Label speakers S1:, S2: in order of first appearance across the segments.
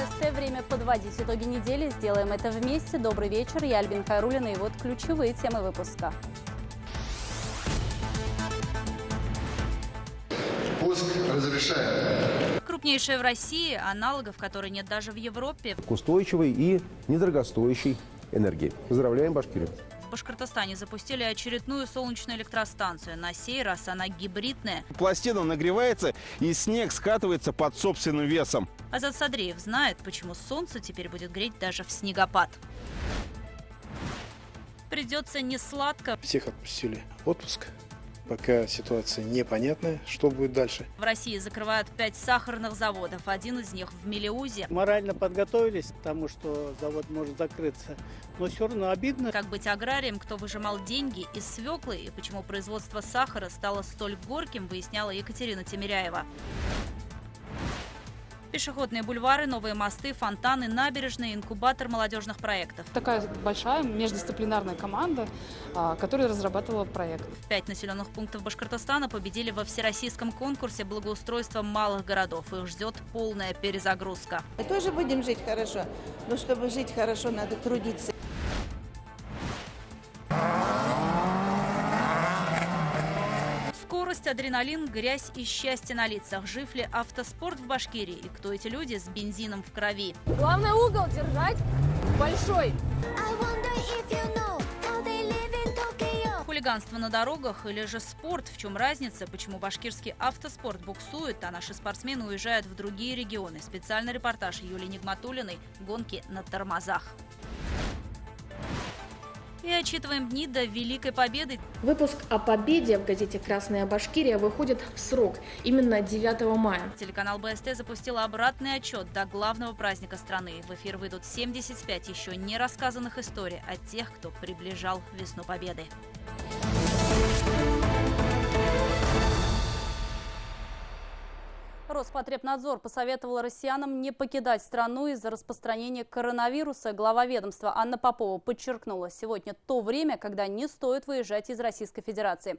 S1: БСТ. Время подводить итоги недели. Сделаем это вместе. Добрый вечер. Я Альбина Хайруллина. И вот ключевые темы выпуска.
S2: Пуск разрешаем.
S1: Крупнейшая в России, аналогов которой нет даже в Европе.
S3: К устойчивой и недорогостоящей энергии. Поздравляем Башкирию.
S1: В Башкортостане запустили очередную солнечную электростанцию. На сей раз она гибридная.
S4: Пластина нагревается, и снег скатывается под собственным весом.
S1: Азат Садриев знает, почему солнце теперь будет греть даже в снегопад. Придется несладко.
S5: Всех отпустили в отпуск. Пока ситуация непонятная, что будет дальше.
S1: В России закрывают 5 сахарных заводов. Один из них в Мелеузе.
S6: Морально подготовились к тому, что завод может закрыться. Но все равно обидно.
S1: Как быть аграрием, кто выжимал деньги из свеклы и почему производство сахара стало столь горьким, выясняла Екатерина Тимиряева. Пешеходные бульвары, новые мосты, фонтаны, набережные, инкубатор молодежных проектов.
S7: Такая большая междисциплинарная команда, которая разрабатывала проект.
S1: 5 населенных пунктов Башкортостана победили во всероссийском конкурсе благоустройства малых городов. Их ждет полная перезагрузка.
S8: Мы тоже будем жить хорошо, но чтобы жить хорошо, надо трудиться.
S1: Скорость, адреналин, грязь и счастье на лицах. Жив ли автоспорт в Башкирии? И кто эти люди с бензином в крови?
S9: Главное угол держать большой.
S1: Хулиганство на дорогах или же спорт? В чем разница? Почему башкирский автоспорт буксует, а наши спортсмены уезжают в другие регионы? Специальный репортаж Юлии Нигматуллиной «Гонки на тормозах». И отчитываем дни до Великой Победы.
S9: Выпуск о победе в газете «Красная Башкирия» выходит в срок, именно 9 мая.
S1: Телеканал БСТ запустил обратный отчет до главного праздника страны. В эфир выйдут 75 еще не рассказанных историй от тех, кто приближал весну Победы. Роспотребнадзор посоветовал россиянам не покидать страну из-за распространения коронавируса. Глава ведомства Анна Попова подчеркнула, сегодня то время, когда не стоит выезжать из Российской Федерации.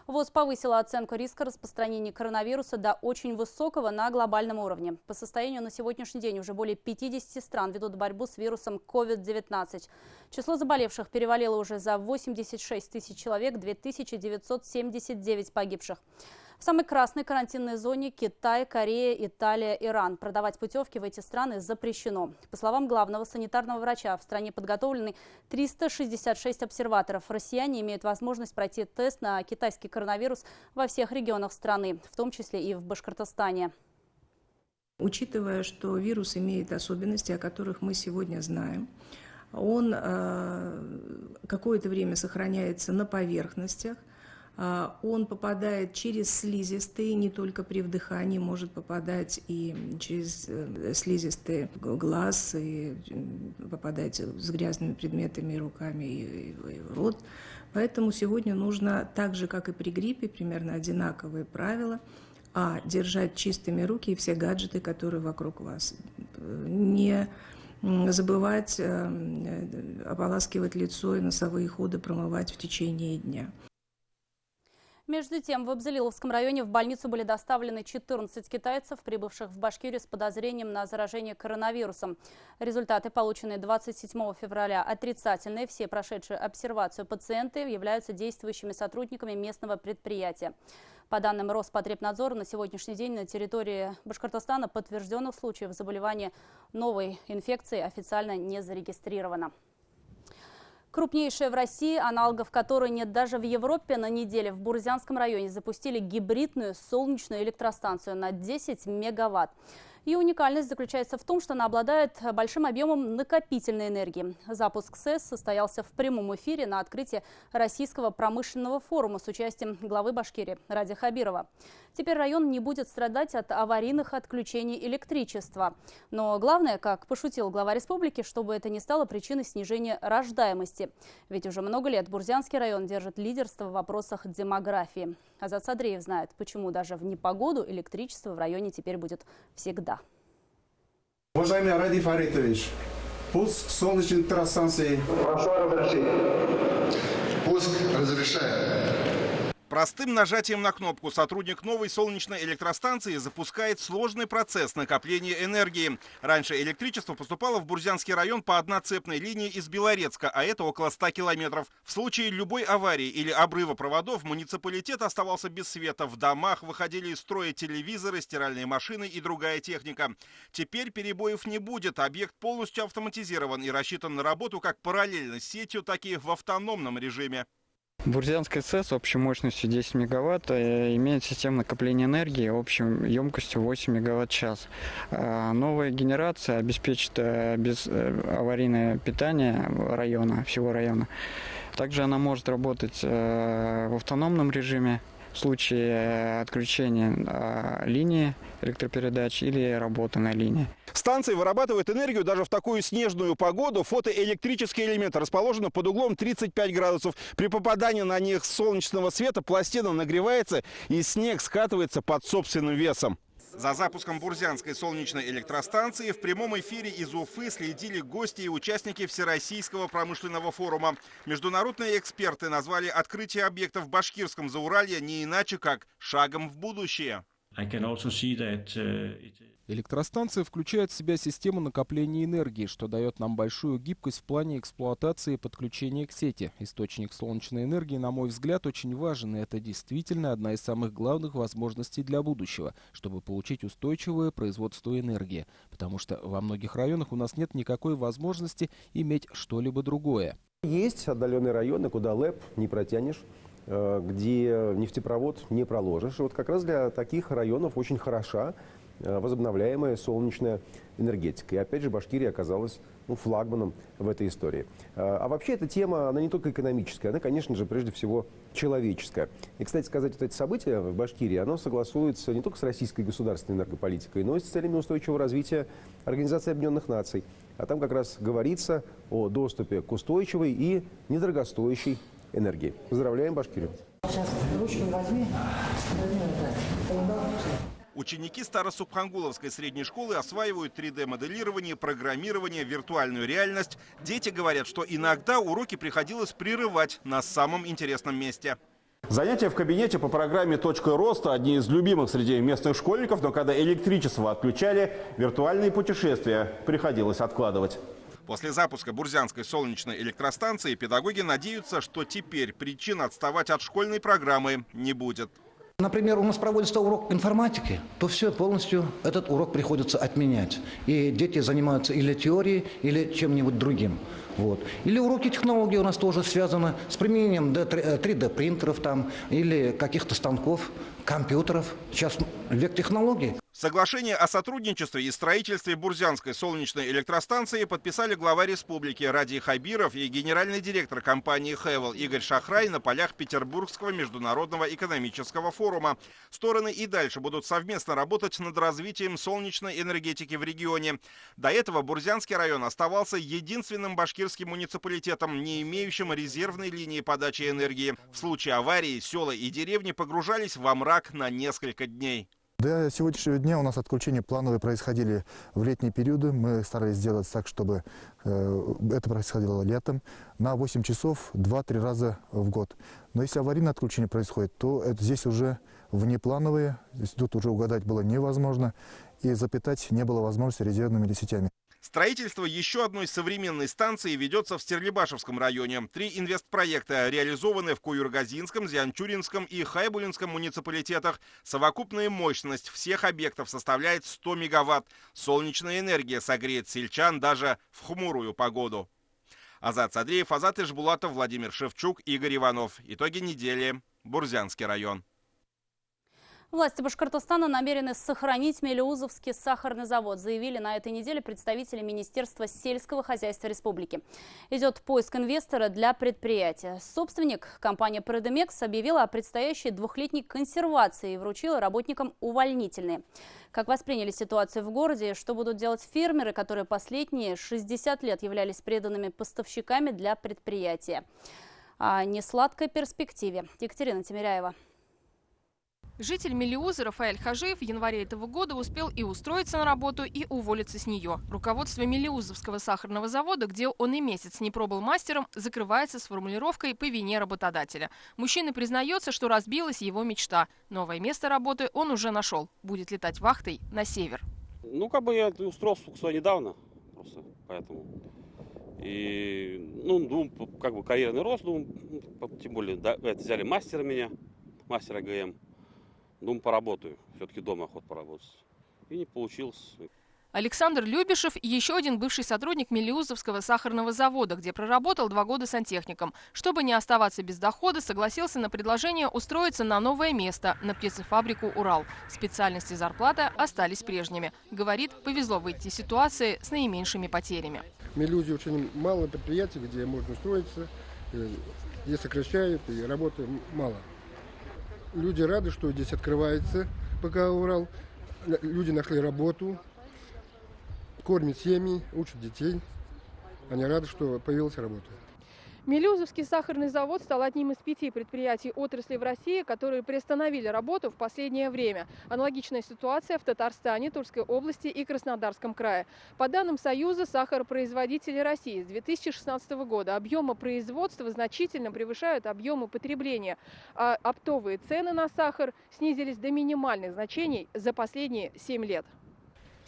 S1: ВОЗ повысила оценку риска распространения коронавируса до очень высокого на глобальном уровне. По состоянию на сегодняшний день уже более 50 стран ведут борьбу с вирусом COVID-19. Число заболевших перевалило уже за 86 тысяч человек, 2979 погибших. В самой красной карантинной зоне Китай, Корея, Италия, Иран. Продавать путевки в эти страны запрещено. По словам главного санитарного врача, в стране подготовлены 366 обсерваторов. Россияне имеют возможность пройти тест на китайский коронавирус во всех регионах страны, в том числе и в Башкортостане.
S10: Учитывая, что вирус имеет особенности, о которых мы сегодня знаем, он какое-то время сохраняется на поверхностях. Он попадает через слизистые, не только при вдыхании, может попадать и через слизистые глаз, и попадать с грязными предметами руками и в рот. Поэтому сегодня нужно, так же как и при гриппе, примерно одинаковые правила, держать чистыми руки и все гаджеты, которые вокруг вас. Не забывать ополаскивать лицо и носовые ходы промывать в течение дня.
S1: Между тем, в Абзелиловском районе в больницу были доставлены 14 китайцев, прибывших в Башкирию с подозрением на заражение коронавирусом. Результаты, полученные 27 февраля, отрицательные. Все прошедшие обсервацию пациенты являются действующими сотрудниками местного предприятия. По данным Роспотребнадзора, на сегодняшний день на территории Башкортостана подтвержденных случаев заболевания новой инфекцией официально не зарегистрировано. Крупнейшая в России, аналогов которой нет даже в Европе, на неделе в Бурзянском районе запустили гибридную солнечную электростанцию на 10 мегаватт. Ее уникальность заключается в том, что она обладает большим объемом накопительной энергии. Запуск СЭС состоялся в прямом эфире на открытии Российского промышленного форума с участием главы Башкирии Ради Хабирова. Теперь район не будет страдать от аварийных отключений электричества. Но главное, как пошутил глава республики, чтобы это не стало причиной снижения рождаемости. Ведь уже много лет Бурзянский район держит лидерство в вопросах демографии. Азат Садриев знает, почему даже в непогоду электричество в районе теперь будет всегда.
S11: Уважаемый Ради Фаритович, пуск солнечной электростанции.
S2: Прошу разрешить. Пуск разрешаем.
S4: Простым нажатием на кнопку сотрудник новой солнечной электростанции запускает сложный процесс накопления энергии. Раньше электричество поступало в Бурзянский район по одноцепной линии из Белорецка, а это около 100 километров. В случае любой аварии или обрыва проводов муниципалитет оставался без света. В домах выходили из строя телевизоры, стиральные машины и другая техника. Теперь перебоев не будет. Объект полностью автоматизирован и рассчитан на работу как параллельно с сетью, так и в автономном режиме.
S12: Бурзянская СЭС общей мощностью 10 мегаватт имеет систему накопления энергии общей емкостью 8 мегаватт-час. Новая генерация обеспечит аварийное питание района, всего района. Также она может работать в автономном режиме в случае отключения линии электропередач или работы на линии.
S4: Станция вырабатывает энергию даже в такую снежную погоду. Фотоэлектрические элементы расположены под углом 35 градусов. При попадании на них солнечного света пластина нагревается и снег скатывается под собственным весом. За запуском Бурзянской солнечной электростанции в прямом эфире из Уфы следили гости и участники Всероссийского промышленного форума. Международные эксперты назвали открытие объекта в Башкирском Зауралье не иначе как шагом в будущее.
S13: Электростанция включает в себя систему накопления энергии, что дает нам большую гибкость в плане эксплуатации и подключения к сети. Источник солнечной энергии, на мой взгляд, очень важен, и это действительно одна из самых главных возможностей для будущего, чтобы получить устойчивое производство энергии. Потому что во многих районах у нас нет никакой возможности иметь что-либо другое.
S3: Есть отдаленные районы, куда ЛЭП не протянешь, где нефтепровод не проложишь. И вот как раз для таких районов очень хороша возобновляемая солнечная энергетика. И опять же Башкирия оказалась флагманом в этой истории. А вообще эта тема, она не только экономическая, она, конечно же, прежде всего человеческая. И, кстати сказать, вот эти события в Башкирии, оно согласуется не только с российской государственной энергополитикой, но и с целями устойчивого развития Организации Объединенных Наций. А там как раз говорится о доступе к устойчивой и недорогостоящей энергии. Поздравляем Башкирию.
S14: Сейчас ручку возьми.
S4: Ученики Старосубхангуловской средней школы осваивают 3D-моделирование, программирование, виртуальную реальность. Дети говорят, что иногда уроки приходилось прерывать на самом интересном месте. Занятия в кабинете по программе «Точка роста» – одни из любимых среди местных школьников, но когда электричество отключали, виртуальные путешествия приходилось откладывать. После запуска Бурзянской солнечной электростанции педагоги надеются, что теперь причин отставать от школьной программы не будет.
S14: Например, у нас проводится урок информатики, то все, полностью этот урок приходится отменять. И дети занимаются или теорией, или чем-нибудь другим. Вот. Или уроки технологий у нас тоже связаны с применением 3D-принтеров там, или каких-то станков, компьютеров. Сейчас век технологий.
S4: Соглашение о сотрудничестве и строительстве Бурзянской солнечной электростанции подписали глава республики Ради Хабиров и генеральный директор компании «Хэвел» Игорь Шахрай на полях Петербургского международного экономического форума. Стороны и дальше будут совместно работать над развитием солнечной энергетики в регионе. До этого Бурзянский район оставался единственным башкирским муниципалитетом, не имеющим резервной линии подачи энергии. В случае аварии села и деревни погружались во мрак на несколько дней.
S15: До сегодняшнего дня у нас отключения плановые происходили в летние периоды. Мы старались сделать так, чтобы это происходило летом на 8 часов 2-3 раза в год. Но если аварийное отключение происходит, то это здесь уже внеплановые. Тут уже угадать было невозможно. И запитать не было возможности резервными сетями.
S4: Строительство еще одной современной станции ведется в Стерлибашевском районе. 3 инвестпроекта реализованы в Куюргазинском, Зианчуринском и Хайбулинском муниципалитетах. Совокупная мощность всех объектов составляет 100 мегаватт. Солнечная энергия согреет сельчан даже в хмурую погоду. Азат Садреев, Азат Ишбулатов, Владимир Шевчук, Игорь Иванов. Итоги недели. Бурзянский район.
S1: Власти Башкортостана намерены сохранить Мелеузовский сахарный завод, заявили на этой неделе представители Министерства сельского хозяйства республики. Идет поиск инвестора для предприятия. Собственник, компания «Предемекс», объявила о предстоящей 2-летней консервации и вручила работникам увольнительные. Как восприняли ситуацию в городе, что будут делать фермеры, которые последние 60 лет являлись преданными поставщиками для предприятия? О несладкой перспективе. Екатерина Тимиряева.
S16: Житель Мелиуза Рафаэль Хажиев в январе этого года успел и устроиться на работу, и уволиться с нее. Руководство Мелиузовского сахарного завода, где он и месяц не пробыл мастером, закрывается с формулировкой «по вине работодателя». Мужчина признается, что разбилась его мечта. Новое место работы он уже нашел. Будет летать вахтой на север.
S17: Я устроился сюда недавно, просто поэтому. И, думаю, карьерный рост, тем более, взяли мастера ГМ. Думаю, поработаю. Все-таки дома охота поработать. И не получилось.
S16: Александр Любишев – еще один бывший сотрудник Мелиузовского сахарного завода, где проработал 2 года сантехником. Чтобы не оставаться без дохода, согласился на предложение устроиться на новое место – на птицефабрику «Урал». Специальности и зарплата остались прежними. Говорит, повезло выйти из ситуации с наименьшими потерями.
S18: В Мелиузе очень мало предприятий, где можно устроиться, где сокращают и работы мало. Люди рады, что здесь открывается ПК «Урал». Люди нашли работу, кормят семьи, учат детей. Они рады, что появилась работа.
S19: Мелиузовский сахарный завод стал одним из 5 предприятий отрасли в России, которые приостановили работу в последнее время. Аналогичная ситуация в Татарстане, Тульской области и Краснодарском крае. По данным Союза сахаропроизводителей России, с 2016 года объемы производства значительно превышают объемы потребления, а оптовые цены на сахар снизились до минимальных значений за последние 7 лет.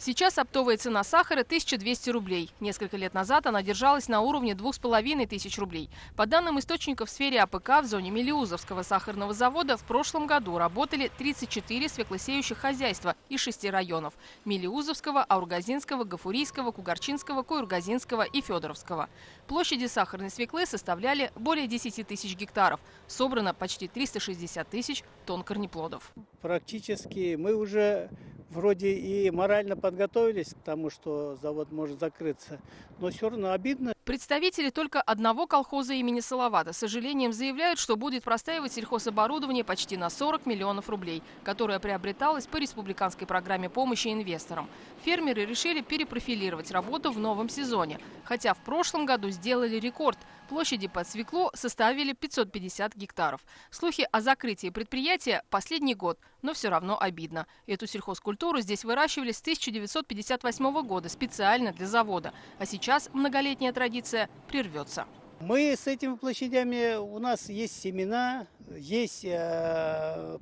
S16: Сейчас оптовая цена сахара 1200 рублей. Несколько лет назад она держалась на уровне 2500 рублей. По данным источников в сфере АПК, в зоне Мелиузовского сахарного завода в прошлом году работали 34 свеклосеющих хозяйства из 6 районов – Мелиузовского, Аургазинского, Гафурийского, Кугарчинского, Куйургазинского и Федоровского. Площади сахарной свеклы составляли более 10 тысяч гектаров. Собрано почти 360 тысяч тонн корнеплодов.
S6: Практически мы уже вроде и морально подготовились к тому, что завод может закрыться, но все равно обидно.
S16: Представители только одного колхоза имени Салавата с сожалением заявляют, что будет простаивать сельхозоборудование почти на 40 миллионов рублей, которое приобреталось по республиканской программе помощи инвесторам. Фермеры решили перепрофилировать работу в новом сезоне, хотя в прошлом году сделали рекорд. Площади под свеклу составили 550 гектаров. Слухи о закрытии предприятия последний год, но все равно обидно. Эту сельхозкультуру здесь выращивали с 1958 года специально для завода, а сейчас многолетняя традиция прервется.
S6: Мы с этими площадями, у нас есть семена, есть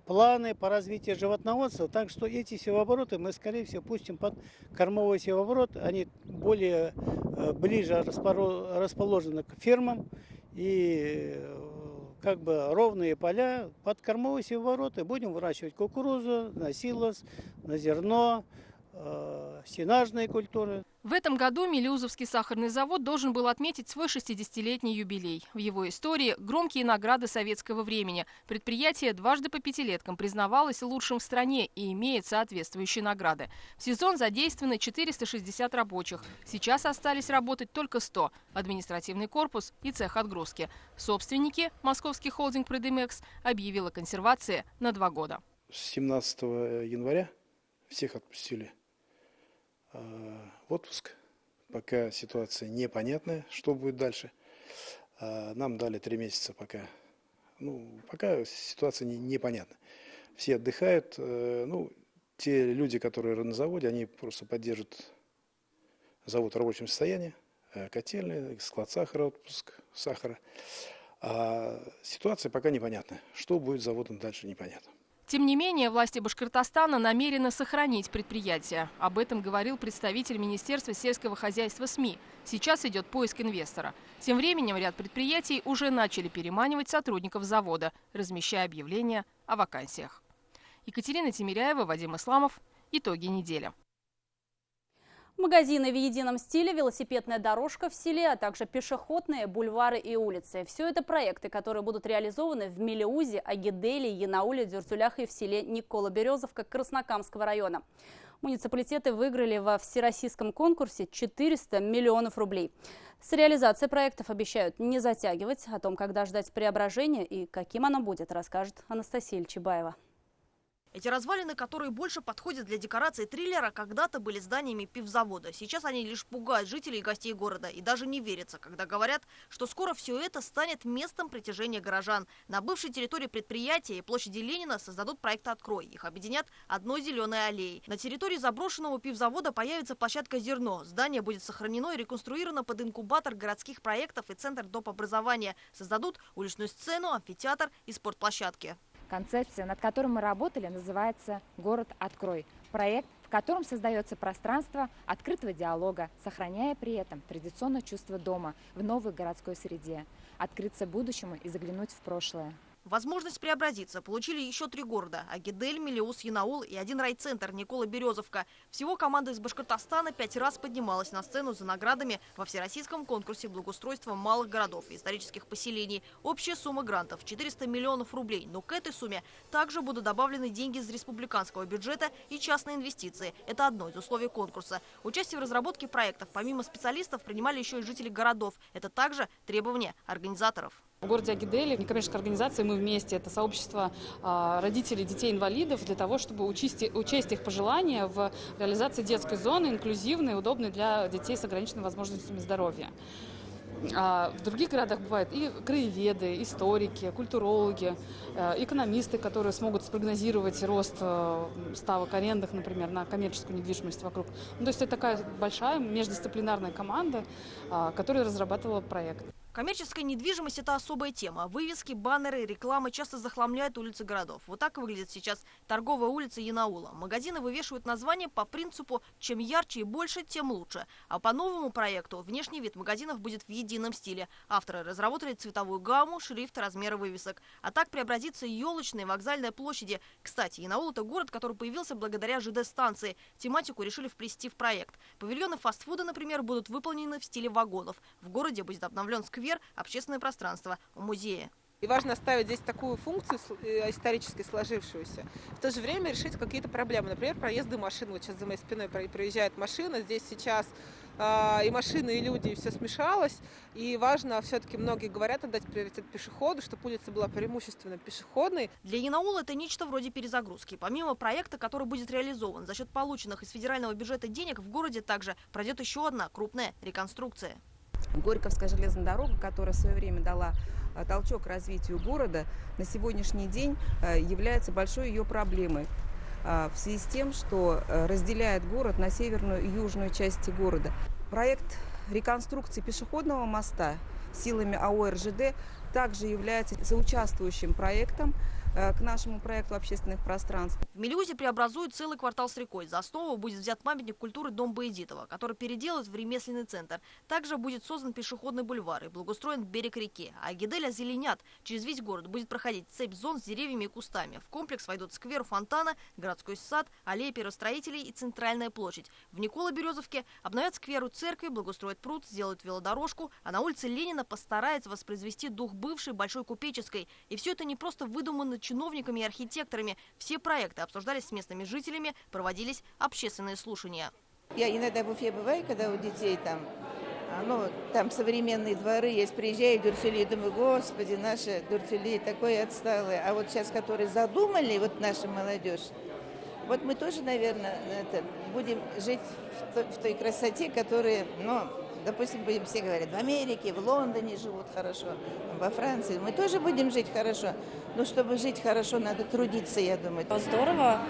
S6: планы по развитию животноводства, так что эти севообороты мы, скорее всего, пустим под кормовой севооборот. Они более ближе расположены к фермам и ровные поля под кормовой севооборот. И будем выращивать кукурузу, на силос, на зерно, сенажные культуры.
S16: В этом году Мелиузовский сахарный завод должен был отметить свой 60-летний юбилей. В его истории громкие награды советского времени. Предприятие дважды по 5-леткам признавалось лучшим в стране и имеет соответствующие награды. В сезон задействованы 460 рабочих. Сейчас остались работать только 100. Административный корпус и цех отгрузки. Собственники, московский холдинг «Предимекс», объявил о консервации на 2 года.
S5: С 17 января всех отпустили в отпуск, пока ситуация непонятная, что будет дальше. Нам дали 3 месяца пока. Пока ситуация непонятна. Все отдыхают. Те люди, которые на заводе, они просто поддержат завод в рабочем состоянии. Котельные, склад сахара, отпуск сахара. А ситуация пока непонятна. Что будет с заводом дальше, непонятно.
S16: Тем не менее, власти Башкортостана намерены сохранить предприятие. Об этом говорил представитель Министерства сельского хозяйства СМИ. Сейчас идет поиск инвестора. Тем временем ряд предприятий уже начали переманивать сотрудников завода, размещая объявления о вакансиях. Екатерина Тимиряева, Вадим Исламов. Итоги недели.
S1: Магазины в едином стиле, велосипедная дорожка в селе, а также пешеходные, бульвары и улицы. Все это проекты, которые будут реализованы в Мелиузе, Агиделе, Янауле, Дюртюлях и в селе Никола-Березовка Краснокамского района. Муниципалитеты выиграли во всероссийском конкурсе 400 миллионов рублей. С реализацией проектов обещают не затягивать. О том, когда ждать преображения и каким оно будет, расскажет Анастасия Ильчебаева.
S20: Эти развалины, которые больше подходят для декорации триллера, когда-то были зданиями пивзавода. Сейчас они лишь пугают жителей и гостей города. И даже не верится, когда говорят, что скоро все это станет местом притяжения горожан. На бывшей территории предприятия и площади Ленина создадут проект «Открой». Их объединят одной зеленой аллеей. На территории заброшенного пивзавода появится площадка «Зерно». Здание будет сохранено и реконструировано под инкубатор городских проектов и центр доп. Образования. Создадут уличную сцену, амфитеатр и спортплощадки.
S21: Концепция, над которой мы работали, называется «Город Открой». Проект, в котором создается пространство открытого диалога, сохраняя при этом традиционное чувство дома в новой городской среде, открыться будущему и заглянуть в прошлое.
S20: Возможность преобразиться получили еще 3 города – Агидель, Мелеуз, Янаул и 1 райцентр – Никола-Березовка. Всего команда из Башкортостана 5 раз поднималась на сцену за наградами во всероссийском конкурсе благоустройства малых городов и исторических поселений. Общая сумма грантов – 400 миллионов рублей. Но к этой сумме также будут добавлены деньги из республиканского бюджета и частные инвестиции. Это одно из условий конкурса. Участие в разработке проектов помимо специалистов принимали еще и жители городов. Это также требования организаторов.
S7: В городе Агиделе некоммерческая организация «Мы вместе» – это сообщество родителей детей-инвалидов для того, чтобы учесть их пожелания в реализации детской зоны, инклюзивной, удобной для детей с ограниченными возможностями здоровья. В других городах бывают и краеведы, историки, культурологи, экономисты, которые смогут спрогнозировать рост ставок арендных, например, на коммерческую недвижимость вокруг. То есть это такая большая междисциплинарная команда, которая разрабатывала проект.
S20: Коммерческая недвижимость – это особая тема. Вывески, баннеры, реклама часто захламляют улицы городов. Вот так выглядит сейчас торговая улица Янаула. Магазины вывешивают название по принципу «чем ярче и больше, тем лучше». А по новому проекту внешний вид магазинов будет в едином стиле. Авторы разработали цветовую гамму, шрифт, размеры вывесок. А так преобразится елочная и вокзальная площади. Кстати, Янаул – это город, который появился благодаря ЖД-станции. Тематику решили вплести в проект. Павильоны фастфуда, например, будут выполнены в стиле вагонов. В городе будет обновлен сквер, общественное пространство у музея.
S22: И важно оставить здесь такую функцию исторически сложившуюся. В то же время решить какие-то проблемы. Например, проезды машин. Вот сейчас за моей спиной проезжает машина. Здесь сейчас и машины, и люди, и все смешалось. И важно, все-таки многие говорят, отдать приоритет пешеходу, чтобы улица была преимущественно пешеходной.
S20: Для Янаула это нечто вроде перезагрузки. Помимо проекта, который будет реализован за счет полученных из федерального бюджета денег, в городе также пройдет еще одна крупная реконструкция.
S23: Горьковская железная дорога, которая в свое время дала толчок развитию города, на сегодняшний день является большой ее проблемой в связи с тем, что разделяет город на северную и южную части города. Проект реконструкции пешеходного моста силами АО РЖД также является соучаствующим проектом к нашему проекту общественных пространств.
S20: В Мелеузе преобразуют целый квартал с рекой. За основу будет взят памятник культуры Дом Баядитова, который переделают в ремесленный центр. Также будет создан пешеходный бульвар и благоустроен берег реки. А Агидель озеленят. Через весь город будет проходить цепь зон с деревьями и кустами. В комплекс войдут сквер фонтана, городской сад, аллея первостроителей и центральная площадь. В Никола-Березовке обновят сквер у церкви, благоустроят пруд, сделают велодорожку. А на улице Ленина постарается воспроизвести дух бывшей Большой Купеческой. И все это не просто выдумано чиновниками и архитекторами. Все проекты обсуждались с местными жителями, проводились общественные слушания.
S8: Я иногда в Уфе бываю, когда у детей там современные дворы есть, приезжаю в Дюртюли и думаю, господи, наши Дюртюли такое отсталое. А вот сейчас, которые задумали, вот наша молодежь, вот мы тоже, наверное, будем жить в той красоте, которая, допустим, будем все говорить, в Америке, в Лондоне живут хорошо, во Франции. Мы тоже будем жить хорошо. Но чтобы жить хорошо, надо трудиться, я думаю.
S24: Здорово,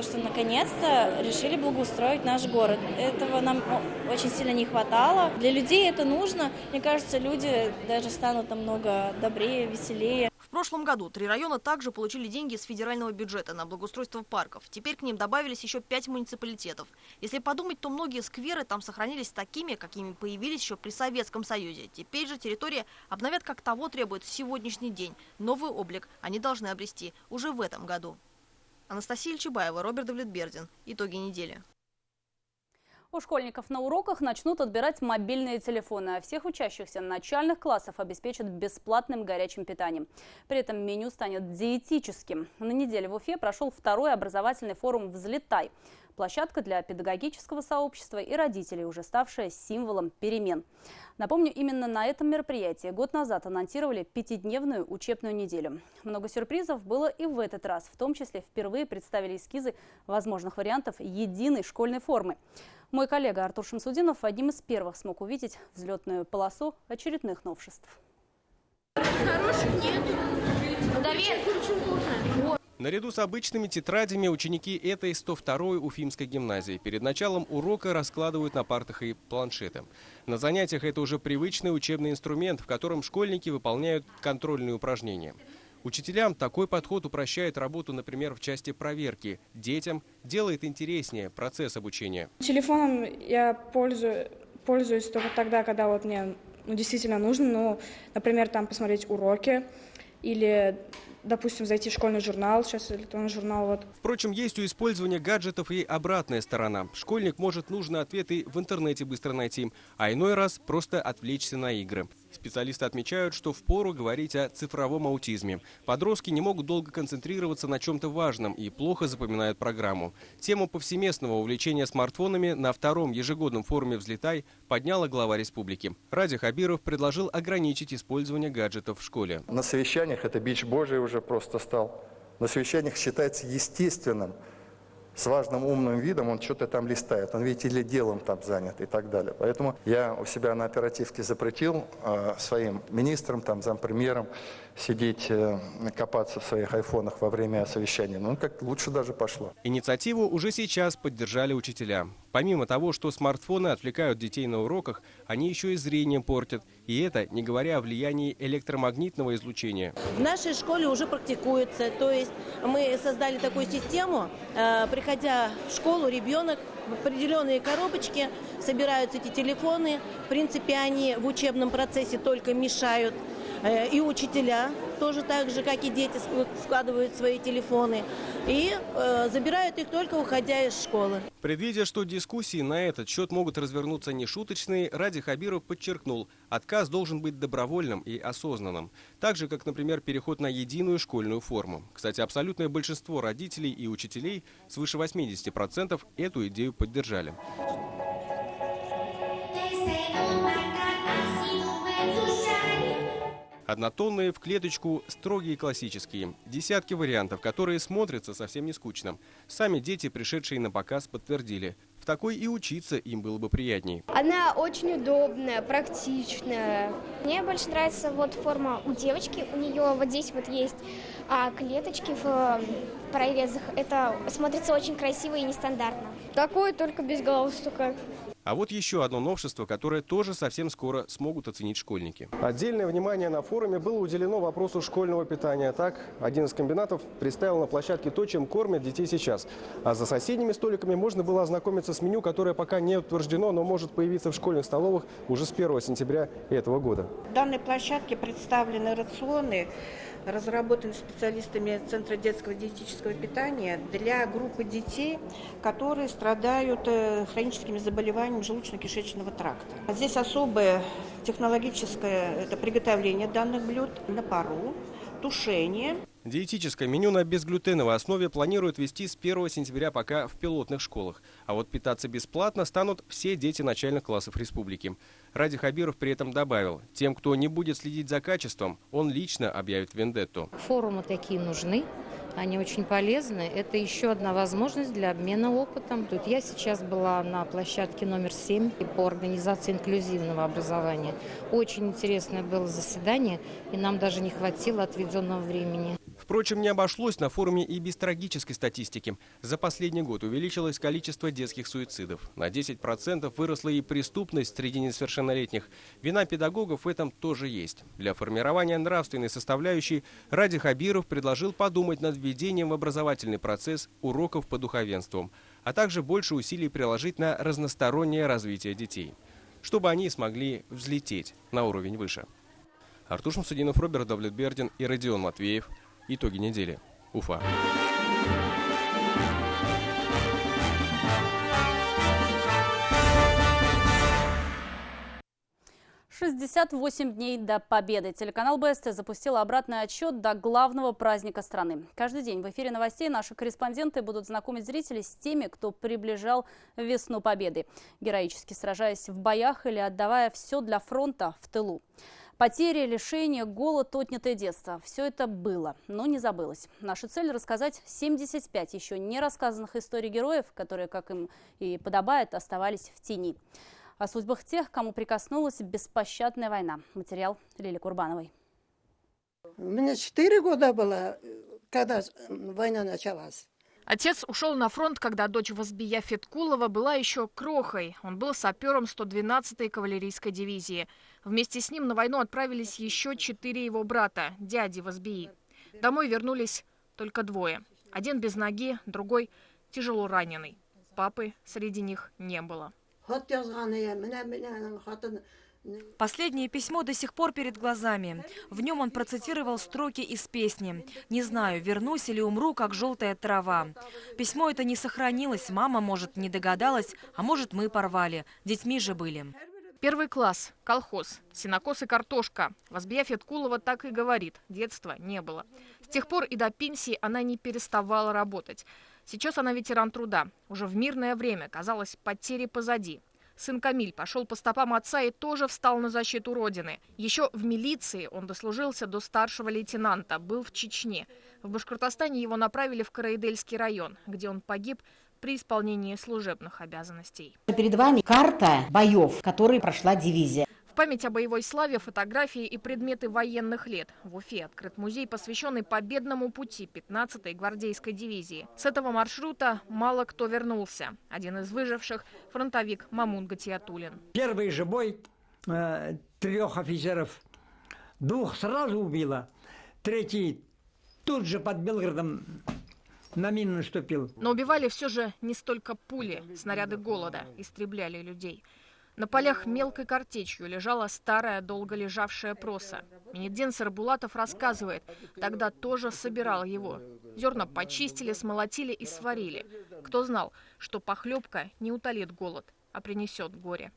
S24: что наконец-то решили благоустроить наш город. Этого нам очень сильно не хватало. Для людей это нужно. Мне кажется, люди даже станут намного добрее, веселее.
S20: В прошлом году 3 района также получили деньги из федерального бюджета на благоустройство парков. Теперь к ним добавились еще 5 муниципалитетов. Если подумать, то многие скверы там сохранились такими, какими появились еще при Советском Союзе. Теперь же территории обновят, как того требует сегодняшний день. Новый облик они должны обрести уже в этом году. Анастасия Ильчебаева, Роберт Давлетбердин. Итоги недели.
S1: У школьников на уроках начнут отбирать мобильные телефоны, а всех учащихся начальных классов обеспечат бесплатным горячим питанием. При этом меню станет диетическим. На неделе в Уфе прошел 2-й образовательный форум «Взлетай». Площадка для педагогического сообщества и родителей, уже ставшая символом перемен. Напомню, именно на этом мероприятии год назад анонсировали 5-дневную учебную неделю. Много сюрпризов было и в этот раз. В том числе впервые представили эскизы возможных вариантов единой школьной формы. Мой коллега Артур Шамсудинов одним из первых смог увидеть взлетную полосу очередных новшеств.
S2: Наряду с обычными тетрадями ученики этой 102-й Уфимской гимназии перед началом урока раскладывают на партах и планшеты. На занятиях это уже привычный учебный инструмент, в котором школьники выполняют контрольные упражнения. Учителям такой подход упрощает работу, например, в части проверки. Детям делает интереснее процесс обучения.
S9: Телефоном я пользуюсь только тогда, когда вот мне действительно нужно, например, там посмотреть уроки или, допустим, зайти в школьный журнал, сейчас электронный журнал.
S2: Впрочем, есть у использования гаджетов и обратная сторона. Школьник может нужные ответы в интернете быстро найти, а иной раз просто отвлечься на игры. Специалисты отмечают, что впору говорить о цифровом аутизме. Подростки не могут долго концентрироваться на чем-то важном и плохо запоминают программу. Тему повсеместного увлечения смартфонами на 2-м ежегодном форуме «Взлетай» подняла глава республики. Ради Хабиров предложил ограничить использование гаджетов в школе.
S10: На совещаниях это бич божий уже просто стал. На совещаниях считается естественным. С важным умным видом он что-то там листает, он, видите ли, делом там занят и так далее. Поэтому я у себя на оперативке запретил своим министрам, там, зампремьерам сидеть, копаться в своих айфонах во время совещания. Ну, как лучше даже пошло.
S2: Инициативу уже сейчас поддержали учителя. Помимо того, что смартфоны отвлекают детей на уроках, они еще и зрение портят. И это не говоря о влиянии электромагнитного излучения.
S11: В нашей школе уже практикуется. То есть мы создали такую систему. Приходя в школу, ребенок в определенные коробочки собираются эти телефоны. В принципе, они в учебном процессе только мешают. И учителя тоже так же, как и дети, складывают свои телефоны и забирают их только уходя из школы.
S2: Предвидя, что дискуссии на этот счет могут развернуться нешуточные, Ради Хабиров подчеркнул, отказ должен быть добровольным и осознанным. Так же, как, например, переход на единую школьную форму. Кстати, абсолютное большинство родителей и учителей, свыше 80%, эту идею поддержали. Однотонные в клеточку, строгие классические. Десятки вариантов, которые смотрятся совсем не скучно. Сами дети, пришедшие на показ, подтвердили. В такой и учиться им было бы приятней.
S25: Она очень удобная, практичная. Мне больше нравится вот форма у девочки. У нее вот здесь вот есть клеточки в прорезах. Это смотрится очень красиво и нестандартно. Такое только без галстука.
S2: А вот еще одно новшество, которое тоже совсем скоро смогут оценить школьники. Отдельное внимание на форуме было уделено вопросу школьного питания. Так, один из комбинатов представил на площадке то, чем кормят детей сейчас. А за соседними столиками можно было ознакомиться с меню, которое пока не утверждено, но может появиться в школьных столовых уже с 1 сентября этого года.
S26: В данной площадке представлены рационы, разработаны специалистами Центра детского диетического питания для группы детей, которые страдают хроническими заболеваниями желудочно-кишечного тракта. Здесь особое технологическое приготовление данных блюд на пару, тушение.
S2: Диетическое меню на безглютеновой основе планируют вести с 1 сентября пока в пилотных школах. А вот питаться бесплатно станут все дети начальных классов республики. Ради Хабиров при этом добавил, тем, кто не будет следить за качеством, он лично объявит вендетту.
S27: Форумы такие нужны. Они очень полезны. Это еще одна возможность для обмена опытом. Тут я сейчас была на площадке номер 7 по организации инклюзивного образования. Очень интересное было заседание, и нам даже не хватило отведенного времени.
S2: Впрочем, не обошлось на форуме и без трагической статистики. За последний год увеличилось количество детских суицидов. На 10% выросла и преступность среди несовершеннолетних. Вина педагогов в этом тоже есть. Для формирования нравственной составляющей Ради Хабиров предложил подумать над введением в образовательный процесс уроков по духовенству, а также больше усилий приложить на разностороннее развитие детей, чтобы они смогли взлететь на уровень выше. Артур Шамсудинов, Роберт Давлетбердин и Родион Матвеев. Итоги недели. Уфа.
S1: 68 дней до победы. Телеканал БСТ запустил обратный отсчет до главного праздника страны. Каждый день в эфире новостей наши корреспонденты будут знакомить зрителей с теми, кто приближал весну победы, героически сражаясь в боях или отдавая все для фронта в тылу. Потери, лишения, голод, отнятое детство – все это было, но не забылось. Наша цель – рассказать 75 еще не рассказанных историй героев, которые, как им и подобает, оставались в тени. О судьбах тех, кому прикоснулась беспощадная война. Материал Лили Курбановой.
S3: У меня 4 года было, когда война началась.
S16: Отец ушел на фронт, когда дочь Вазбия Феткулова была еще крохой. Он был сапером 112-й кавалерийской дивизии. Вместе с ним на войну отправились еще 4 его брата, дяди Вазбии. Домой вернулись только 2. Один без ноги, другой тяжело раненый. Папы среди них не было.
S4: Последнее письмо до сих пор перед глазами. В нем он процитировал строки из песни «Не знаю, вернусь или умру, как желтая трава». Письмо это не сохранилось, мама, может, не догадалась, а может, мы порвали. Детьми же были.
S16: 1 класс, колхоз, сенокос и картошка. Вазбия Феткулова так и говорит, детства не было. С тех пор и до пенсии она не переставала работать. Сейчас она ветеран труда. Уже в мирное время, казалось, потери позади. Сын Камиль пошел по стопам отца и тоже встал на защиту Родины. Еще в милиции он дослужился до старшего лейтенанта, был в Чечне. В Башкортостане его направили в Караидельский район, где он погиб при исполнении служебных обязанностей.
S12: Перед вами карта боев, которые прошла дивизия.
S16: В память о боевой славе фотографии и предметы военных лет. В Уфе открыт музей, посвященный победному пути 15-й гвардейской дивизии. С этого маршрута мало кто вернулся. Один из выживших – фронтовик Мамун Гатиатуллин.
S13: Первый же бой 3 офицеров. 2 сразу убило, 3 тут же под Белгородом на мину наступил.
S16: Но убивали все же не столько пули, снаряды голода истребляли людей. На полях мелкой картечью лежала старая, долго лежавшая проса. Миниддин Сарбулатов рассказывает, тогда тоже собирал его. Зерна почистили, смолотили и сварили. Кто знал, что похлебка не утолит голод, а принесет горе.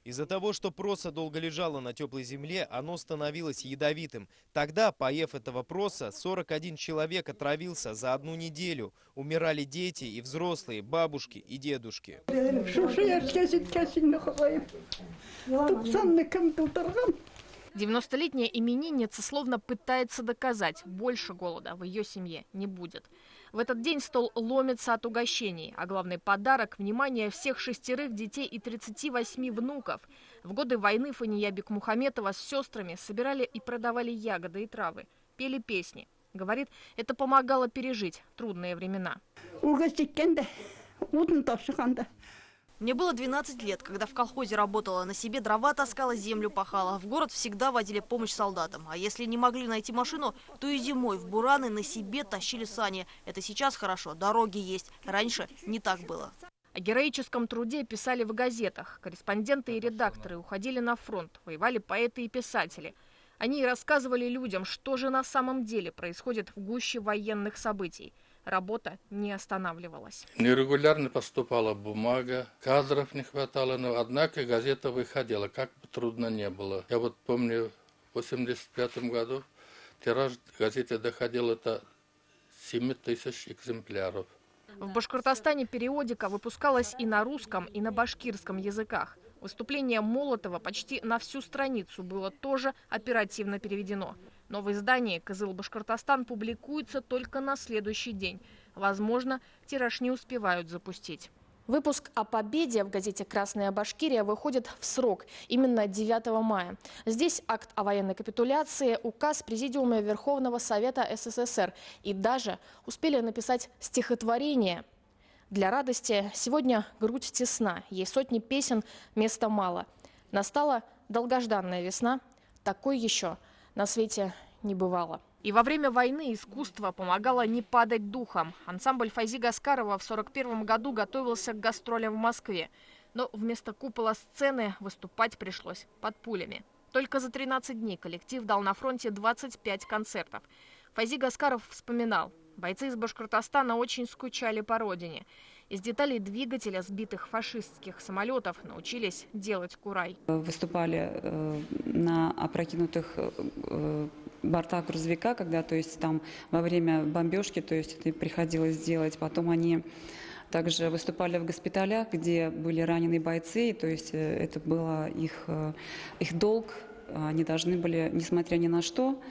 S14: Из-за того, что проса долго лежала на теплой земле, оно становилось ядовитым. Тогда, поев этого проса, 41 человек отравился за 1 неделю. Умирали дети и взрослые, бабушки и дедушки.
S16: 90-летняя именинница словно пытается доказать, больше голода в ее семье не будет. В этот день стол ломится от угощений, а главный подарок – внимание всех 6 детей и 38 внуков. В годы войны Фания Бекмухаметова с сестрами собирали и продавали ягоды и травы, пели песни. Говорит, это помогало пережить трудные времена.
S20: Мне было 12 лет, когда в колхозе работала, на себе дрова таскала, землю пахала. В город всегда водили помощь солдатам. А если не могли найти машину, то и зимой в бураны на себе тащили сани. Это сейчас хорошо, дороги есть. Раньше не так было.
S16: О героическом труде писали в газетах. Корреспонденты и редакторы уходили на фронт, воевали поэты и писатели. Они рассказывали людям, что же на самом деле происходит в гуще военных событий. Работа не останавливалась.
S15: Нерегулярно поступала бумага, кадров не хватало, но однако газета выходила, как бы трудно не было. Я вот помню, в 1985 году тираж газеты доходил до 7 тысяч экземпляров.
S16: В Башкортостане периодика выпускалась и на русском, и на башкирском языках. Выступление Молотова почти на всю страницу было тоже оперативно переведено. Но в издании «Кызыл-Башкортостан» публикуется только на следующий день. Возможно, тираж не успевают запустить.
S17: Выпуск о победе в газете «Красная Башкирия» выходит в срок, именно 9 мая. Здесь акт о военной капитуляции, указ Президиума Верховного Совета СССР. И даже успели написать стихотворение. Для радости сегодня грудь тесна, ей сотни песен, места мало. Настала долгожданная весна, такой еще на свете не бывало.
S16: И во время войны искусство помогало не падать духом. Ансамбль Файзи Гаскарова в 1941 году готовился к гастролям в Москве. Но вместо купола сцены выступать пришлось под пулями. Только за 13 дней коллектив дал на фронте 25 концертов. Файзи Гаскаров вспоминал, бойцы из Башкортостана очень скучали по родине.
S17: Из деталей двигателя сбитых фашистских самолетов научились делать курай.
S5: Выступали на опрокинутых бортах грузовика, когда, то есть там во время бомбежки, то есть это приходилось делать. Потом они также выступали в госпиталях, где были раненые бойцы, то есть это было их долг. Они должны были, несмотря ни на что,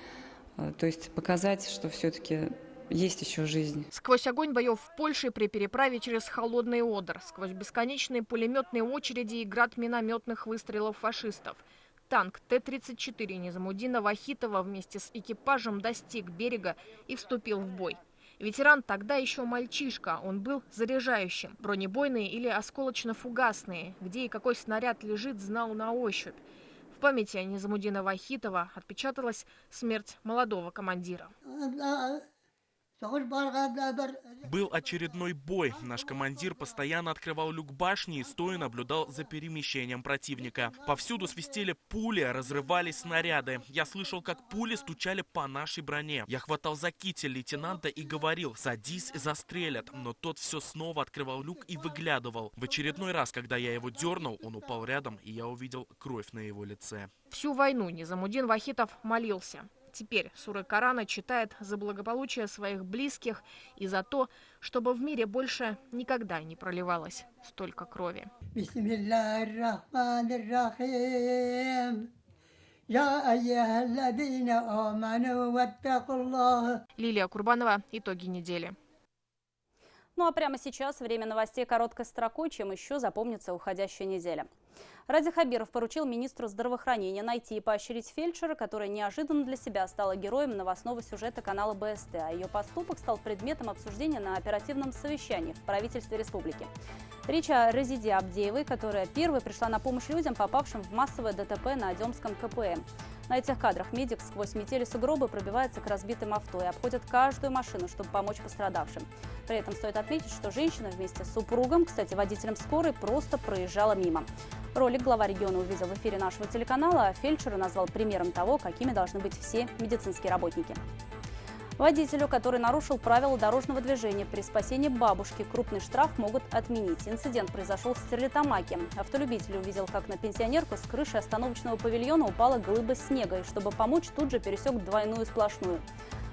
S5: то есть показать, что все-таки есть еще жизнь.
S17: Сквозь огонь боев в Польше при переправе через Холодный Одер, сквозь бесконечные пулеметные очереди и град минометных выстрелов фашистов. Танк Т-34 Низамуддина Вахитова вместе с экипажем достиг берега и вступил в бой. Ветеран тогда еще мальчишка, он был заряжающим. Бронебойные или осколочно-фугасные, где и какой снаряд лежит, знал на ощупь. В памяти Низамуддина Вахитова отпечаталась смерть молодого командира.
S6: Был очередной бой. Наш командир постоянно открывал люк башни и стоя наблюдал за перемещением противника. Повсюду свистели пули, разрывались снаряды. Я слышал, как пули стучали по нашей броне. Я хватал за китель лейтенанта и говорил: «Садись, застрелят». Но тот все снова открывал люк и выглядывал. В очередной раз, когда я его дернул, он упал рядом, и я увидел кровь на его лице.
S17: Всю войну Низамуддин Вахитов молился. Теперь суры Корана читает за благополучие своих близких и за то, чтобы в мире больше никогда не проливалось столько крови. Лилия Курбанова. Итоги недели.
S1: Ну а прямо сейчас время новостей короткой строкой, чем еще запомнится уходящая неделя. Ради Хабиров поручил министру здравоохранения найти и поощрить фельдшера, которая неожиданно для себя стала героем новостного сюжета канала БСТ, а ее поступок стал предметом обсуждения на оперативном совещании в правительстве республики. Речь о Резиде Абдеевой, которая первой пришла на помощь людям, попавшим в массовое ДТП на Демском КПМ. На этих кадрах медик сквозь метели сугробы пробивается к разбитым авто и обходит каждую машину, чтобы помочь пострадавшим. При этом стоит отметить, что женщина вместе с супругом, кстати, водителем скорой, просто проезжала мимо. Ролик глава региона увидел в эфире нашего телеканала, а фельдшера назвал примером того, какими должны быть все медицинские работники. Водителю, который нарушил правила дорожного движения при спасении бабушки, крупный штраф могут отменить. Инцидент произошел в Стерлитамаке. Автолюбитель увидел, как на пенсионерку с крыши остановочного павильона упала глыба снега, и чтобы помочь, тут же пересек двойную сплошную.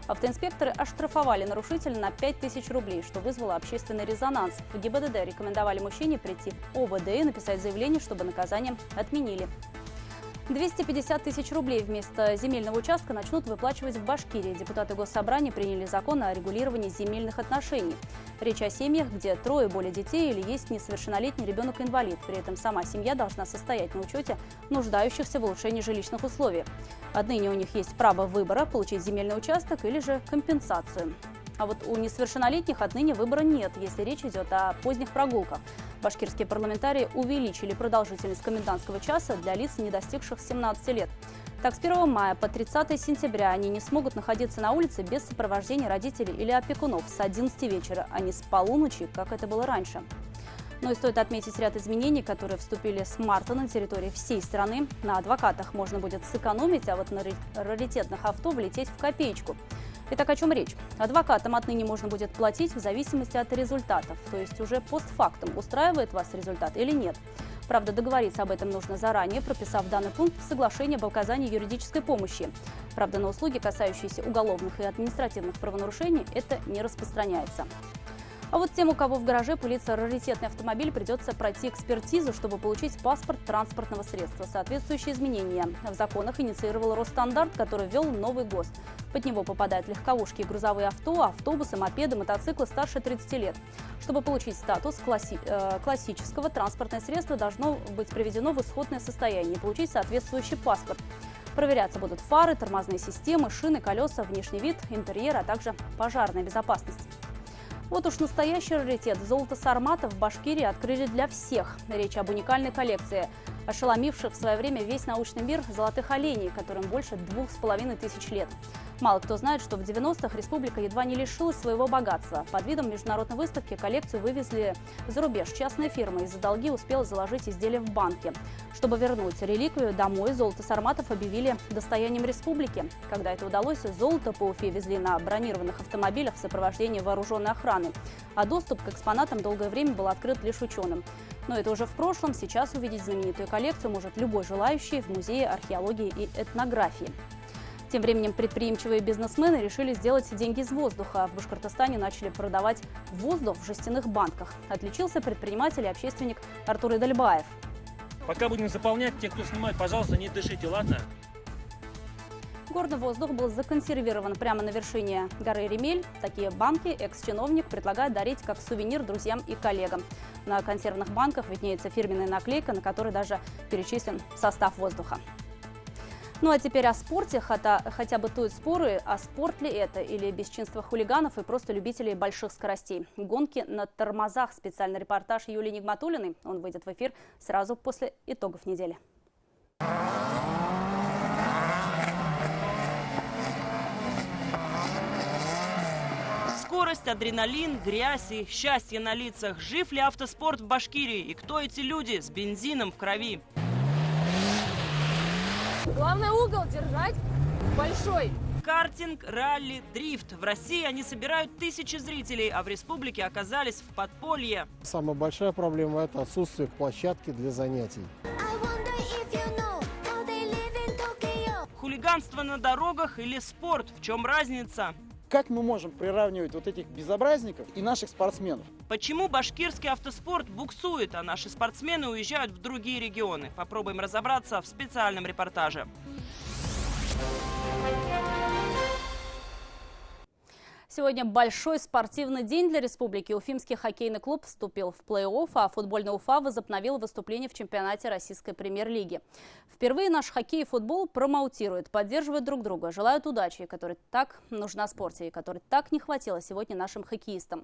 S1: Автоинспекторы оштрафовали нарушителя на 5000 рублей, что вызвало общественный резонанс. В ГИБДД рекомендовали мужчине прийти в ОВД и написать заявление, чтобы наказание отменили. 250 тысяч рублей вместо земельного участка начнут выплачивать в Башкирии. Депутаты Госсобрания приняли закон о регулировании земельных отношений. Речь о семьях, где 3 и более детей или есть несовершеннолетний ребенок-инвалид. При этом сама семья должна состоять на учете нуждающихся в улучшении жилищных условий. Отныне у них есть право выбора – получить земельный участок или же компенсацию. А вот у несовершеннолетних отныне выбора нет, если речь идет о поздних прогулках. Башкирские парламентарии увеличили продолжительность комендантского часа для лиц, не достигших 17 лет. Так, с 1 мая по 30 сентября они не смогут находиться на улице без сопровождения родителей или опекунов с 11 вечера, а не с полуночи, как это было раньше. Но и стоит отметить ряд изменений, которые вступили с марта на территории всей страны. На адвокатах можно будет сэкономить, а вот на раритетных авто влететь в копеечку. Итак, о чем речь? Адвокатам отныне можно будет платить в зависимости от результатов, то есть уже постфактум, устраивает вас результат или нет. Правда, договориться об этом нужно заранее, прописав данный пункт в соглашении об оказании юридической помощи. Правда, на услуги, касающиеся уголовных и административных правонарушений, это не распространяется. А вот тем, у кого в гараже пылится раритетный автомобиль, придется пройти экспертизу, чтобы получить паспорт транспортного средства. Соответствующие изменения в законах инициировал Росстандарт, который ввел новый ГОСТ. Под него попадают легковушки и грузовые авто, автобусы, мопеды, мотоциклы старше 30 лет. Чтобы получить статус классического, транспортное средство должно быть приведено в исходное состояние и получить соответствующий паспорт. Проверяться будут фары, тормозные системы, шины, колеса, внешний вид, интерьер, а также пожарная безопасность. Вот уж настоящий раритет. Золото Сармата в Башкирии открыли для всех. Речь об уникальной коллекции, ошеломивших в свое время весь научный мир золотых оленей, которым больше 2500 лет. Мало кто знает, что в 90-х республика едва не лишилась своего богатства. Под видом международной выставки коллекцию вывезли за рубеж. Частная фирма из-за долги успела заложить изделия в банке. Чтобы вернуть реликвию домой, золото сарматов объявили достоянием республики. Когда это удалось, золото по Уфе везли на бронированных автомобилях в сопровождении вооруженной охраны. А доступ к экспонатам долгое время был открыт лишь ученым. Но это уже в прошлом. Сейчас увидеть знаменитую коллекцию может любой желающий в Музее археологии и этнографии. Тем временем предприимчивые бизнесмены решили сделать деньги из воздуха. В Башкортостане начали продавать воздух в жестяных банках. Отличился предприниматель и общественник Артур Идальбаев.
S7: Пока будем заполнять, те, кто снимает, пожалуйста, не дышите, ладно?
S1: Горный воздух был законсервирован прямо на вершине горы Ремель. Такие банки экс-чиновник предлагает дарить как сувенир друзьям и коллегам. На консервных банках виднеется фирменная наклейка, на которой даже перечислен состав воздуха. Ну а теперь о спорте. Хотя бытуют споры, а спорт ли это или бесчинство хулиганов и просто любителей больших скоростей. Гонки на тормозах. Специальный репортаж Юлии Нигматуллиной. Он выйдет в эфир сразу после итогов недели.
S8: Скорость, адреналин, грязь и счастье на лицах. Жив ли автоспорт в Башкирии? И кто эти люди с бензином в крови?
S16: Главное угол держать большой.
S8: Картинг, ралли, дрифт. В России они собирают тысячи зрителей, а в республике оказались в подполье.
S18: Самая большая проблема – это отсутствие площадки для занятий.
S8: Хулиганство на дорогах или спорт? В чем разница?
S19: Как мы можем приравнивать вот этих безобразников и наших спортсменов?
S8: Почему башкирский автоспорт буксует, а наши спортсмены уезжают в другие регионы? Попробуем разобраться в специальном репортаже.
S1: Сегодня большой спортивный день для республики. Уфимский хоккейный клуб вступил в плей-офф, а футбольный Уфа возобновил выступление в чемпионате российской премьер-лиги. Впервые наш хоккей и футбол промоутируют, поддерживают друг друга, желают удачи, которой так нужна спорте и которой так не хватило сегодня нашим хоккеистам.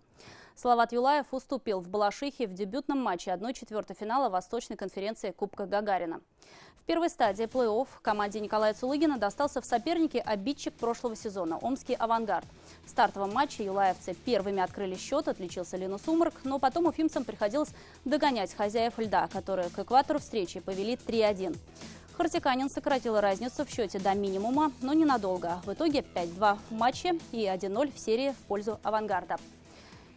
S1: Салават Юлаев уступил в Балашихе в дебютном матче 1/4 финала Восточной конференции Кубка Гагарина. В первой стадии плей-офф команде Николая Цулыгина достался в сопернике обидчик прошлого сезона – Омский «Авангард». В стартовом матче юлаевцы первыми открыли счет, отличился Лену Сумрак, но потом уфимцам приходилось догонять хозяев льда, которые к экватору встречи повели 3-1. Хартиканин сократил разницу в счете до минимума, но ненадолго. В итоге 5-2 в матче и 1-0 в серии в пользу «Авангарда».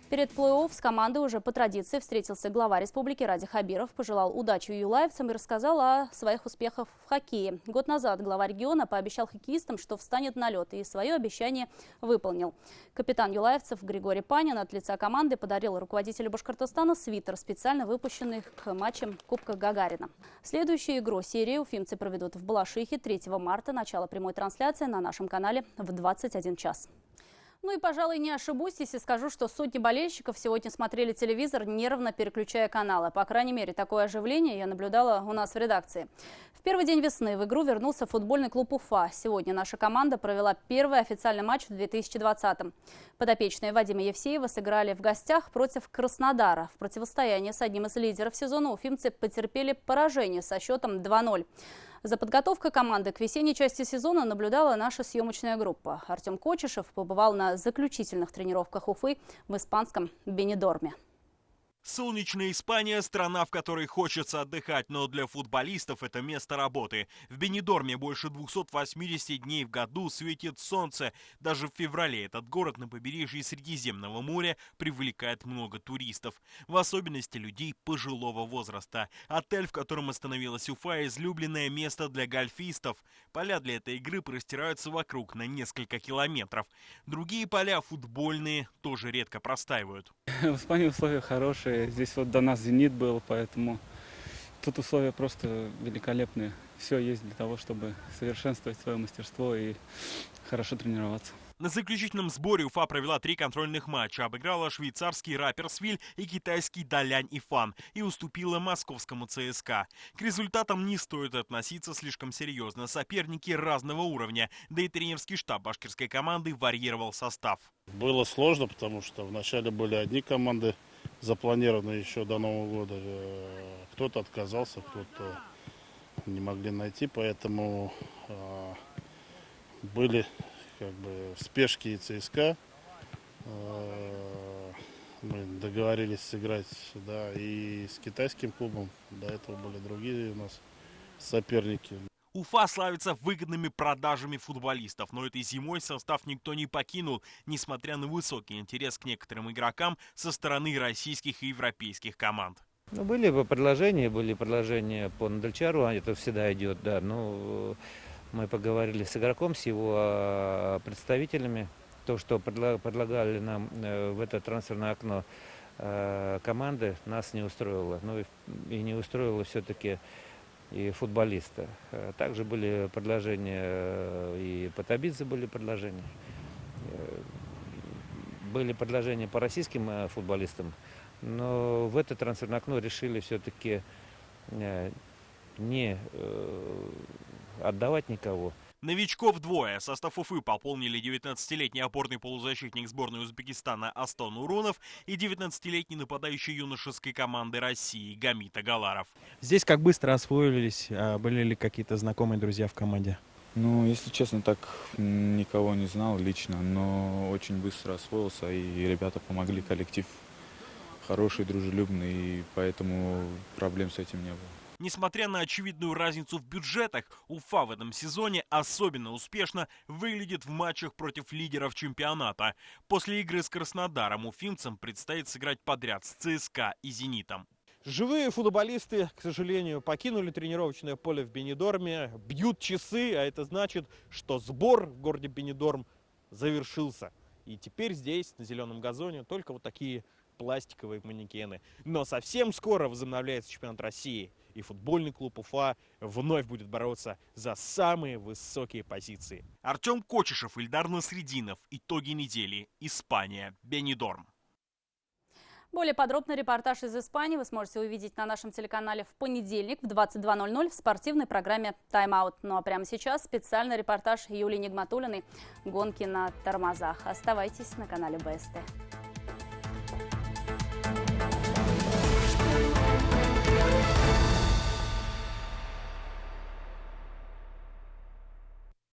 S1: Перед плей-офф с командой уже по традиции встретился глава республики Ради Хабиров, пожелал удачи юлаевцам и рассказал о своих успехах в хоккее. Год назад глава региона пообещал хоккеистам, что встанет на лед, и свое обещание выполнил. Капитан юлаевцев Григорий Панин от лица команды подарил руководителю Башкортостана свитер, специально выпущенный к матчам Кубка Гагарина. Следующую игру серии уфимцы проведут в Балашихе 3 марта. Начало прямой трансляции на нашем канале в 21 час. Ну и, пожалуй, не ошибусь, если скажу, что сотни болельщиков сегодня смотрели телевизор, нервно переключая каналы. По крайней мере, такое оживление я наблюдала у нас в редакции. В первый день весны в игру вернулся футбольный клуб «Уфа». Сегодня наша команда провела первый официальный матч в 2020-м. Подопечные Вадима Евсеева сыграли в гостях против Краснодара. В противостоянии с одним из лидеров сезона уфимцы потерпели поражение со счетом 2-0. За подготовкой команды к весенней части сезона наблюдала наша съемочная группа. Артем Кочешев побывал на заключительных тренировках Уфы в испанском Бенидорме.
S6: Солнечная Испания – страна, в которой хочется отдыхать, но для футболистов это место работы. В Бенидорме больше 280 дней в году светит солнце. Даже в феврале этот город на побережье Средиземного моря привлекает много туристов. В особенности людей пожилого возраста. Отель, в котором остановилась Уфа – излюбленное место для гольфистов. Поля для этой игры простираются вокруг на несколько километров. Другие поля, футбольные, тоже редко простаивают.
S21: В Испании условия хорошие. Здесь вот до нас «Зенит» был, поэтому тут условия просто великолепные. Все есть для того, чтобы совершенствовать свое мастерство и хорошо тренироваться.
S6: На заключительном сборе Уфа провела 3 контрольных матча, обыграла швейцарский Рапперсвиль и китайский Далянь-Ифан и уступила московскому ЦСКА. К результатам не стоит относиться слишком серьезно. Соперники разного уровня, да и тренерский штаб башкирской команды варьировал состав.
S22: Было сложно, потому что вначале были одни команды запланированы еще до Нового года. Кто-то отказался, кто-то не могли найти, поэтому были как бы в спешке и ЦСКА. Мы договорились сыграть, да, и с китайским клубом. До этого были другие у нас соперники.
S6: Уфа славится выгодными продажами футболистов, но этой зимой состав никто не покинул, несмотря на высокий интерес к некоторым игрокам со стороны российских и европейских команд.
S9: Ну, были предложения по Надальчару, это всегда идет, да. Ну, мы поговорили с игроком, с его представителями. То, что предлагали нам в это трансферное окно команды, нас не устроило. Ну и не устроило все-таки и футболиста. Также были предложения, и по Табидзе были предложения. Были предложения по российским футболистам, но в это трансферное окно решили все-таки не отдавать никого.
S6: Новичков двое. Состав Уфы пополнили 19-летний опорный полузащитник сборной Узбекистана Астон Урунов и 19-летний нападающий юношеской команды России Гамит Агаларов.
S10: Здесь как быстро освоились? Были ли какие-то знакомые друзья в команде?
S11: Ну, если честно, так никого не знал лично, но очень быстро освоился, и ребята помогли, коллектив хороший, дружелюбный, и поэтому проблем с этим не было.
S6: Несмотря на очевидную разницу в бюджетах, Уфа в этом сезоне особенно успешно выглядит в матчах против лидеров чемпионата. После игры с Краснодаром уфимцам предстоит сыграть подряд с ЦСКА и Зенитом.
S10: Живые футболисты, к сожалению, покинули тренировочное поле в Бенидорме. Бьют часы, а это значит, что сбор в городе Бенидорм завершился. И теперь здесь, на зеленом газоне, только вот такие пластиковые манекены. Но совсем скоро возобновляется чемпионат России. И футбольный клуб Уфа вновь будет бороться за самые высокие позиции.
S6: Артем Кочешев, Ильдар Насрединов. Итоги недели. Испания. Бенидорм.
S1: Более подробный репортаж из Испании вы сможете увидеть на нашем телеканале в понедельник в 22:00 в спортивной программе «Тайм-аут». Ну а прямо сейчас специальный репортаж Юлии Нигматуллиной «Гонки на тормозах». Оставайтесь на канале БСТ.